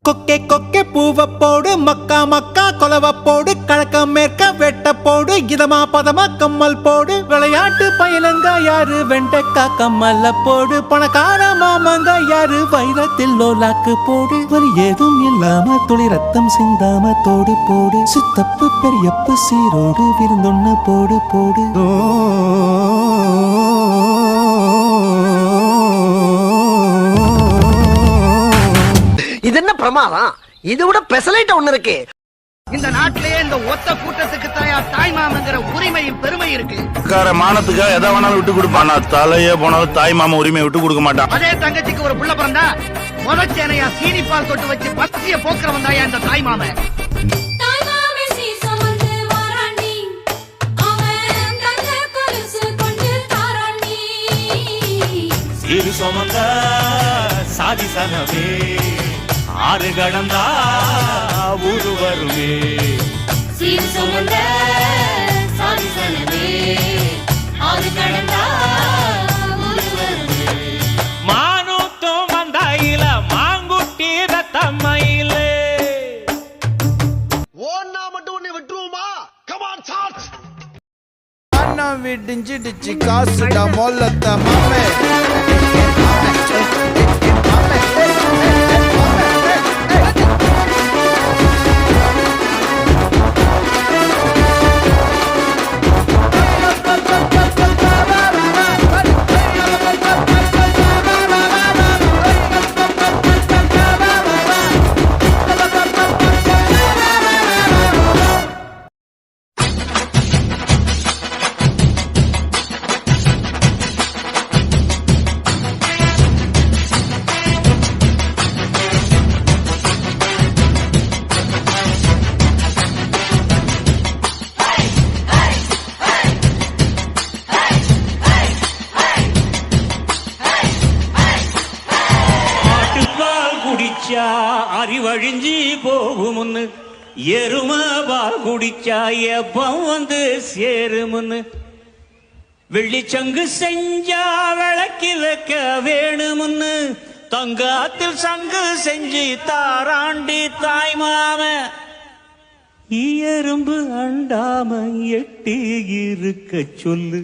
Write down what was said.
கொக்கே கொக்கே பூவ போடு மக்கா மக்கா கொலவ போடு கழக்க மேற்க வெட்ட போடு இதமா பதமா கம்மல் போடு விளையாட்டு பயிலங்க யாரு வெண்டைக்கா கம்மல்ல போடு பணக்கார மாமங்க யாரு வைரத்தில் லோலாக்கு போடு வலி ஏதும் இல்லாம துளி ரத்தம் சிந்தாம தோடு போடு சித்தப்பு பெரியப்பு சீரோடு விருந்தொன்னு போடு போடு இது என்ன பிரமாதம்? இது விட பெசலைட் ஒண்ணு இருக்கு. இந்த நாட்டிலேயே இந்த ஒத்த கூட்டத்துக்கு தாய் மாமங்கிற உரிமையும் பெருமை இருக்கு. மானத்துக்கா எதை வேணாலும் விட்டு கொடுப்பான். தலையே போனாலும் தாய் மாமா உரிமையை விட்டு கொடுக்க மாட்டான். அதே தங்கச்சிக்கு ஒரு புள்ள பிறந்தா முதச்சேனையா சீனிப்பால் தொட்டு வச்சு பத்திய போக்குறவன் தாயா இந்த தாய் மாமன். சாதி சனவே ஆறு கடந்தா ஊரு வருமே சீர் சுமந்த சாதி சனவே ஆறு கடந்தா ஊரு வருமே மானூத்தம் வந்தாயில மாங்குட்டி ரத்தம்மையில ஓன்னா மட்டும் உன்னை விட்டுருவோமா? Come on charge. அண்ணா விடிஞ்சிடுச்சு காசுடா மொல்லத்த மாமே அறிவழிஞ்சி போகுமுன்னு எரும பால் குடிச்சா எப்பம் வந்து சேருமுன்னு வெள்ளிச்சங்கு செஞ்சா விளக்கி வைக்க வேணுமுன்னு தங்காத்தில் சங்கு செஞ்சு தாராண்டி தாய் மாம எறும்பு அண்டாம எட்டி இருக்க சொல்லு.